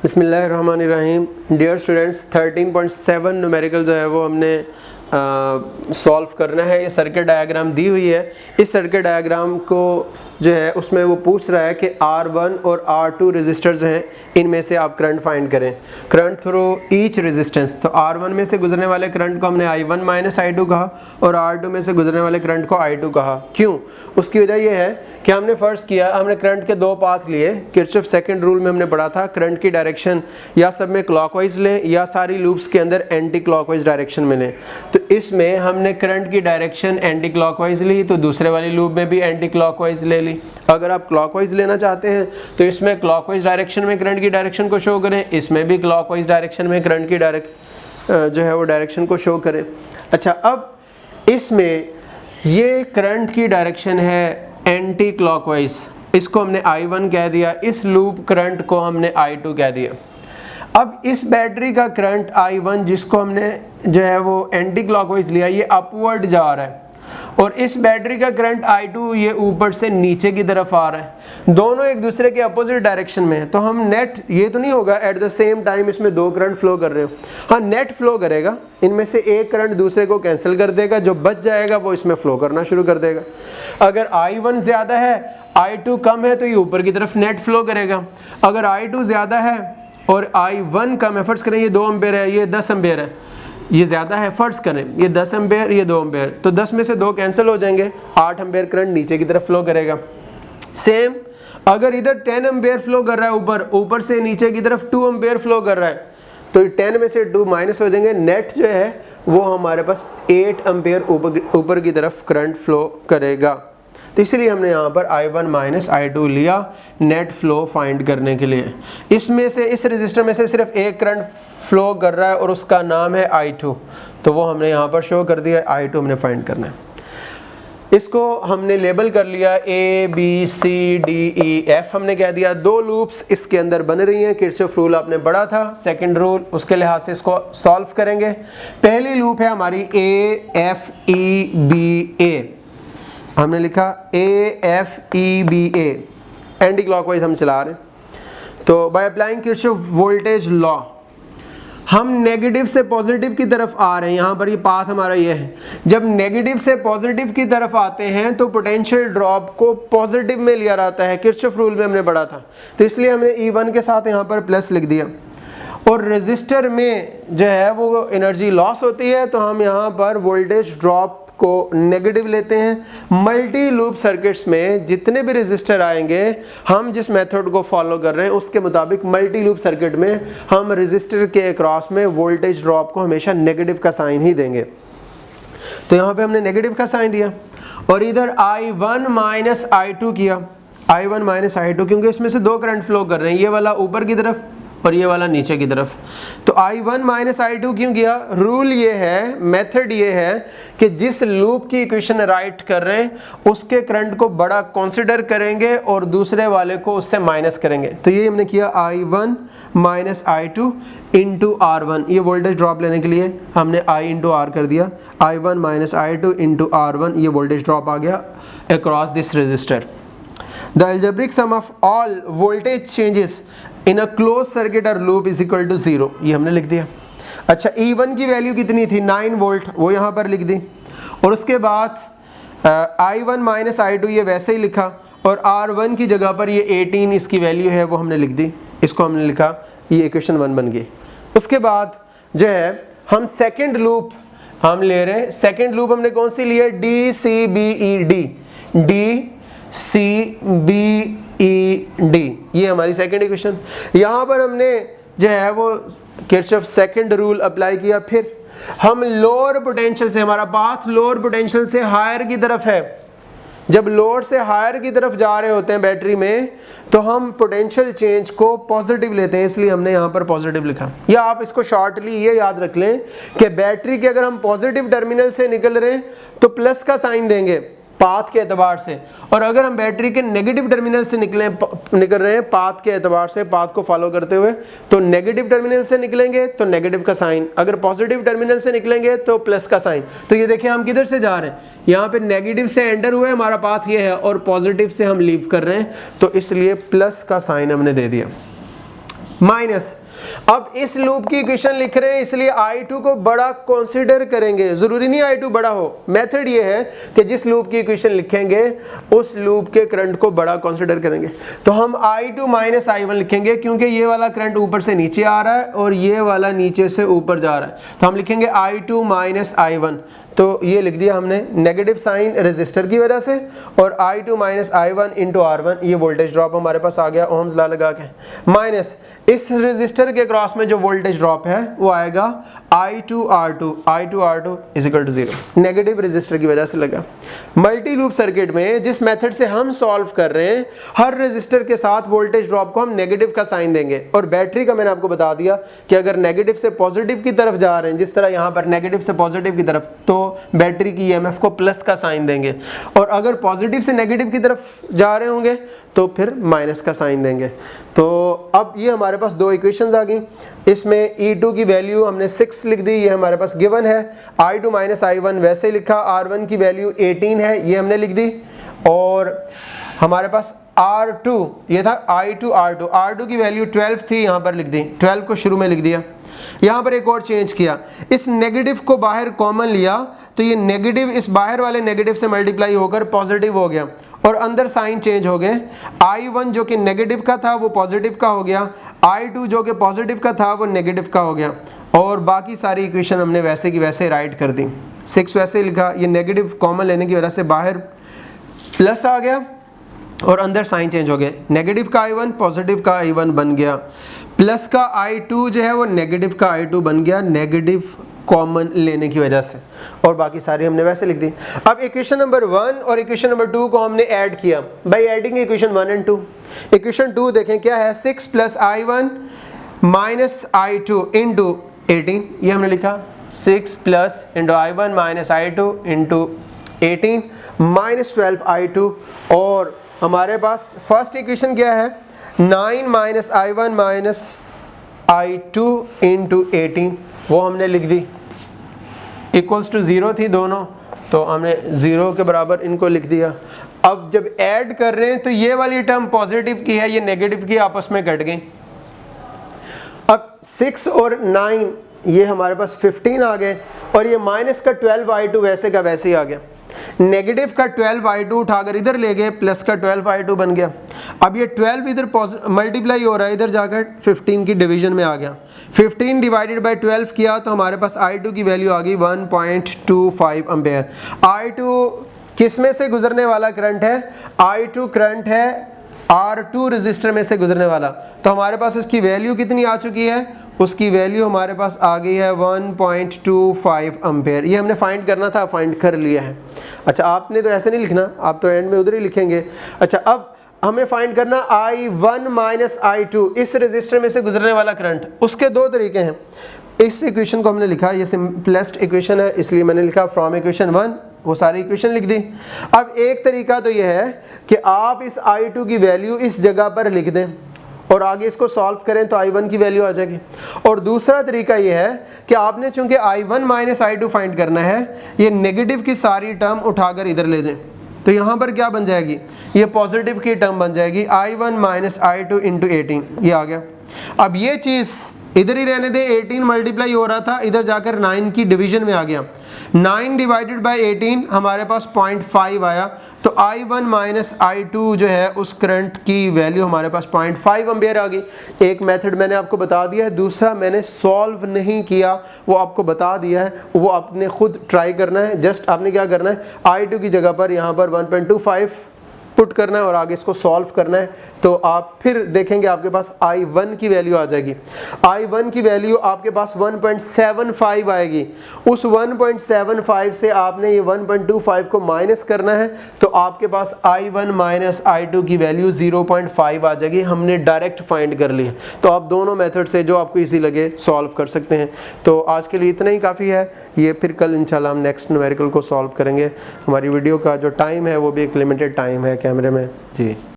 बिस्मिल्लाहिर्रहमानिर्रहीम। Dear students, 13.7 numerical जो है वो हमने सॉल्व करना है। ये सर्किट डायग्राम दी हुई है। इस सर्किट डायग्राम को जो है उसमें वो पूछ रहा है कि R1 और R2 रेजिस्टर्स हैं, इनमें से आप करंट फाइंड करें, करंट थ्रू ईच रेजिस्टेंस। तो R1 में से गुजरने वाले करंट को हमने I1 माइनस I2 कहा और R2 में से गुजरने वाले करंट को I2 कहा। क्यों? उसकी वजह यह है कि हमने फर्स्ट किया, हमने करंट के दो पाथ लिए। किरचॉफ सेकंड रूल में हमने पढ़ा था करंट की डायरेक्शन या सब में क्लॉकवाइज लें या सारी लूप्स के अंदर एंटी क्लॉकवाइज डायरेक्शन में लें। तो इसमें हमने करंट की डायरेक्शन एंटी क्लॉकवाइज ली, तो दूसरे वाली लूप में भी एंटी क्लॉकवाइज ले ली। अगर आप क्लॉकवाइज लेना चाहते हैं तो इसमें क्लॉकवाइज डायरेक्शन में करंट की डायरेक्शन को शो करें, इसमें भी क्लॉकवाइज डायरेक्शन में करंट की जो है वो डायरेक्शन को शो करें। अच्छा, अब इसमें ये करंट की डायरेक्शन है एंटी क्लॉकवाइज, इसको हमने I1 कह दिया, इस लूप करंट को हमने I2 कह दिया। अब इस बैटरी का करंट I1 जिसको हमने जो है वो एंटी क्लॉकवाइज लिया, ये अपवर्ड जा रहा है और इस बैटरी का करंट I2 ये ऊपर से नीचे की तरफ आ रहा है। दोनों एक दूसरे के अपोजिट डायरेक्शन में है, तो हम नेट ये तो नहीं होगा एट द सेम टाइम इसमें दो करंट फ्लो कर रहे हो। हाँ, नेट फ्लो करेगा, इनमें से एक करंट दूसरे को कैंसिल कर देगा, जो बच जाएगा वो इसमें फ्लो करना शुरू कर देगा। अगर I1 ज़्यादा है, I2 कम है, तो ये ऊपर की तरफ नेट फ्लो करेगा। अगर I2 ज़्यादा है और I1 कम है, फर्ज करें ये 2 एम्पेयर है, ये 10 एम्पेयर है, ये ज़्यादा है, फर्ज करें ये 10 एम्पेयर, ये 2 एम्पेयर, तो 10 में से 2 कैंसिल हो जाएंगे, 8 एम्पेयर करंट नीचे की तरफ फ्लो करेगा। सेम अगर इधर 10 एम्पेयर फ्लो कर रहा है, ऊपर से नीचे की तरफ 2 एम्पेयर फ्लो कर रहा है, तो 10 में से 2 माइनस हो जाएंगे, नेट जो है वो हमारे पास 8 एम्पेयर ऊपर की तरफ करंट फ्लो करेगा। तो इसलिए हमने यहाँ पर I1 माइनस I2 लिया नेट फ्लो फाइंड करने के लिए। इसमें से इस रजिस्टर में से सिर्फ एक करंट फ्लो कर रहा है और उसका नाम है I2, तो वो हमने यहाँ पर शो कर दिया, I2 हमने फाइंड करना है। इसको हमने लेबल कर लिया A B C D E F हमने कह दिया। 2 लूप्स इसके अंदर बन रही हैं, किरचॉफ रूल आपने पढ़ा था, सेकंड रूल, उसके लिहाज से इसको सॉल्व करेंगे। पहली लूप है हमारी A F E B A, हमने लिखा A F E B A, anti clockwise हम चला रहे हैं। तो by applying Kirchhoff voltage law हम नेगेटिव से पॉजिटिव की तरफ आ रहे हैं। यहाँ पर ये पाथ हमारा ये है। जब नेगेटिव से पॉजिटिव की तरफ आते हैं तो पोटेंशियल ड्रॉप को पॉजिटिव में लिया जाता है, किरचॉफ रूल में हमने पढ़ा था, तो इसलिए हमने E1 के साथ यहाँ पर प्लस लिख दिया। और रेजिस्टर में जो है वो एनर्जी लॉस होती है, तो हम यहाँ पर वोल्टेज ड्रॉप को नेगेटिव लेते हैं। मल्टी लूप सर्किट्स में जितने भी रेजिस्टर आएंगे, हम जिस मेथड को फॉलो कर रहे हैं उसके मुताबिक मल्टी लूप सर्किट में हम रेजिस्टर के अक्रॉस में वोल्टेज ड्रॉप को हमेशा नेगेटिव का साइन ही देंगे। तो यहाँ पे हमने नेगेटिव का साइन दिया और इधर I1 माइनस I2 किया, I1 माइनस I2, क्योंकि इसमें से 2 करंट फ्लो कर रहे हैं, ये वाला ऊपर की तरफ और ये वाला नीचे की तरफ। तो I1 माइनस I2 क्यों किया? रूल ये है, मेथड ये है कि जिस लूप की इक्वेशन राइट कर रहे हैं उसके करंट को बड़ा कंसीडर करेंगे और दूसरे वाले को उससे माइनस करेंगे। तो ये हमने किया I1 minus I2 into R1, ये वोल्टेज ड्रॉप लेने के लिए हमने I इंटू R कर दिया। I1 minus I2 into R1, ये वोल्टेज ड्रॉप आ गया across this resistor. The algebraic sum of all voltage changes in a closed circuit or loop is equal to 0, ये हमने लिख दिया। अच्छा, E1 की वैल्यू कितनी थी? 9 वोल्ट, वो यहाँ पर लिख दी। और उसके बाद I1 माइनस I2 ये वैसे ही लिखा और R1 की जगह पर ये 18 इसकी वैल्यू है वो हमने लिख दी, इसको हमने लिखा, ये इक्वेशन 1 बन गई। उसके बाद जो है हम सेकेंड लूप हम ले रहे हैं। सेकेंड लूप हमने कौन सी ली है? D C B E D, D C B E D, ये हमारी सेकेंड इक्वेशन। यहाँ पर हमने जो है वो किरचॉफ सेकेंड रूल अप्लाई किया। फिर हम लोअर पोटेंशियल से, हमारा पाथ लोअर पोटेंशियल से हायर की तरफ है। जब लोअर से हायर की तरफ जा रहे होते हैं बैटरी में, तो हम पोटेंशियल चेंज को पॉजिटिव लेते हैं, इसलिए हमने यहाँ पर पॉजिटिव लिखा। या आप इसको शॉर्टली ये याद रख लें कि बैटरी के अगर हम पॉजिटिव टर्मिनल से निकल रहे हैं तो प्लस का साइन देंगे पाथ के एतबार से, और अगर हम बैटरी के नेगेटिव टर्मिनल से निकल रहे हैं पाथ के एतबार से, पाथ को फॉलो करते हुए, तो नेगेटिव टर्मिनल से निकलेंगे तो नेगेटिव का साइन, अगर पॉजिटिव टर्मिनल से निकलेंगे तो प्लस का साइन। तो ये देखिए हम किधर से जा रहे हैं, यहाँ पे नेगेटिव से एंटर हुए हमारा पाथ ये है और पॉजिटिव से हम लीव कर रहे हैं, तो इसलिए प्लस का साइन हमने दे दिया। माइनस। अब इस लूप की इक्वेशन लिख रहे हैं इसलिए I2 को बड़ा कंसीडर करेंगे, जरूरी नहीं I2 बड़ा हो। मेथड ये है कि जिस लूप की इक्वेशन लिखेंगे उस लूप के करंट को बड़ा कंसीडर करेंगे। तो हम I2 माइनस I1 लिखेंगे क्योंकि ये वाला करंट ऊपर से नीचे आ रहा है और ये वाला नीचे से ऊपर जा रहा है, तो हम लिखेंगे I2 माइनस I1। तो ये लिख दिया हमने नेगेटिव साइन रेजिस्टर की वजह से, और I2 minus I1 into R1, ये वोल्टेज ड्रॉप हमारे पास आ गया ओम्स लॉ लगा के, माइनस इस रेजिस्टर के क्रॉस में जो वोल्टेज ड्रॉप है वो आएगा I2 R2 is equal to 0, negative resistor की वजह से लगा। मल्टी लूप सर्किट में जिस मेथड से हम सॉल्व कर रहे हैं, हर रेजिस्टर के साथ वोल्टेज ड्रॉप को हम नेगेटिव का साइन देंगे, और बैटरी का मैंने आपको बता दिया कि अगर नेगेटिव से पॉजिटिव की तरफ जा रहे हैं, जिस तरह यहाँ पर नेगेटिव से पॉजिटिव की तरफ, तो बैटरी की ईएमएफ को प्लस का साइन देंगे, और अगर पॉजिटिव से नेगेटिव की तरफ जा रहे होंगे तो फिर माइनस का साइन देंगे। तो अब ये हमारे पास दो इक्वेशंस आ गई। इसमें E2 की वैल्यू हमने 6 लिख दी, ये हमारे पास गिवन है। I2 माइनस I1 वैसे लिखा, R1 की वैल्यू 18 है, ये हमने लिख दी, और हमारे पास R2 ये था I2 R2 की वैल्यू 12 थी, यहाँ पर लिख दी, 12 को शुरू में लिख दिया। यहाँ पर एक और चेंज किया, इस नेगेटिव को बाहर कॉमन लिया तो ये नेगेटिव इस बाहर वाले नेगेटिव से मल्टीप्लाई होकर पॉजिटिव हो गया, और अंदर साइन चेंज हो गए। I1 जो कि नेगेटिव का था वो पॉजिटिव का हो गया, I2 जो कि पॉजिटिव का था वो नेगेटिव का हो गया, और बाकी सारी इक्वेशन हमने वैसे की वैसे राइट कर दी। 6 वैसे लिखा, ये नेगेटिव कॉमन लेने की वजह से बाहर प्लस आ गया और अंदर साइन चेंज हो गए, नेगेटिव का I1 पॉजिटिव का I1 बन गया, प्लस का I2 जो है वो नेगेटिव का I2 बन गया, नेगेटिव कॉमन लेने की वजह से, और बाकी सारी हमने वैसे लिख दी। अब इक्वेशन नंबर 1 और इक्वेशन नंबर 2 को हमने ऐड किया by adding equation 1 and 2। Equation 2 देखें क्या है, 6 plus I1 minus I2 into 18, ये हमने लिखा 6 plus into I1 minus I2 into 18 minus 12 I2, और हमारे पास फर्स्ट इक्वेशन क्या है, 9 minus I1 minus I2 into 18, वो हमने लिख दी, इक्वल्स टू 0 थी दोनों, तो हमने 0 के बराबर इनको लिख दिया। अब जब ऐड कर रहे हैं तो ये वाली टर्म पॉजिटिव की है, ये नेगेटिव की, आपस में कट गई। अब 6 और 9 ये हमारे पास 15 आ गए, और ये माइनस का 12 I2 वैसे का वैसे ही आ गया, नेगेटिव का 12 I2 उठाकर इधर ले गए, प्लस का 12 I2 बन गया। अब ये 12 इधर मल्टीप्लाई हो रहा है, इधर जाकर 15 की डिवीजन में आ गया, 15 डिवाइडेड बाय 12 किया तो हमारे पास I2 की वैल्यू आ गई 1.25 एम्पेयर। I2 किस में से गुजरने वाला करंट है, I2 करंट है R2 रेजिस्टर में से गुजरने वाला, तो हमारे पास उसकी वैल्यू कितनी आ चुकी है, उसकी वैल्यू हमारे पास आ गई है 1.25 एम्पेयर। ये हमने फाइंड करना था, फाइंड कर लिया है। अच्छा, आपने तो ऐसे नहीं लिखना, आप तो एंड में उधर ही लिखेंगे। अच्छा, अब हमें फाइंड करना I1 माइनस I2, इस रेजिस्टर में से गुजरने वाला करंट। उसके दो तरीके हैं। इस इक्वेशन को हमने लिखा, ये सिंपलेस्ट इक्वेशन है इसलिए मैंने लिखा फ्रॉम इक्वेशन 1, वो सारी इक्वेशन लिख दी। अब एक तरीका तो ये है कि आप इस I2 की वैल्यू इस जगह पर लिख दें और आगे इसको सॉल्व करें तो I1 की वैल्यू आ जाएगी। और दूसरा तरीका ये है कि आपने चूंकि I1 माइनस I2 फाइंड करना है, ये नेगेटिव की सारी टर्म उठाकर इधर ले जाएं, तो यहाँ पर क्या बन जाएगी, ये पॉजिटिव की टर्म बन जाएगी, I1 माइनस I2 इंटू 18, ये आ गया। अब ये चीज़ इधर ही रहने दे, 18 मल्टीप्लाई हो रहा था, इधर जाकर 9 की डिवीजन में आ गया, 9 डिवाइडेड बाय 18 हमारे पास 0.5 आया, तो I1 माइनस I2 जो है उस करंट की वैल्यू हमारे पास 0.5 एम्पेयर आ गई। एक मेथड मैंने आपको बता दिया है, दूसरा मैंने सॉल्व नहीं किया, वो आपको बता दिया है, वो आपने खुद ट्राई करना है। जस्ट आपने क्या करना है, I2 की जगह पर यहाँ पर 1.25 पुट करना है और आगे इसको सॉल्व करना है, तो आप फिर देखेंगे आपके पास I1 की वैल्यू आ जाएगी। I1 की वैल्यू आपके पास 1.75 आएगी। उस 1.75 से आपने ये 1.25 को माइनस करना है, तो आपके पास I1 माइनस I2 की वैल्यू 0.5 आ जाएगी। हमने डायरेक्ट फाइंड कर लिया। तो आप दोनों मेथड से जो आपको इजी लगे सॉल्व कर सकते हैं। तो आज के लिए इतना ही काफ़ी है। ये फिर कल इंशाल्लाह हम नेक्स्ट न्यूमेरिकल को सॉल्व करेंगे। हमारी वीडियो का जो टाइम है वो भी एक लिमिटेड टाइम है कैमरे में जी।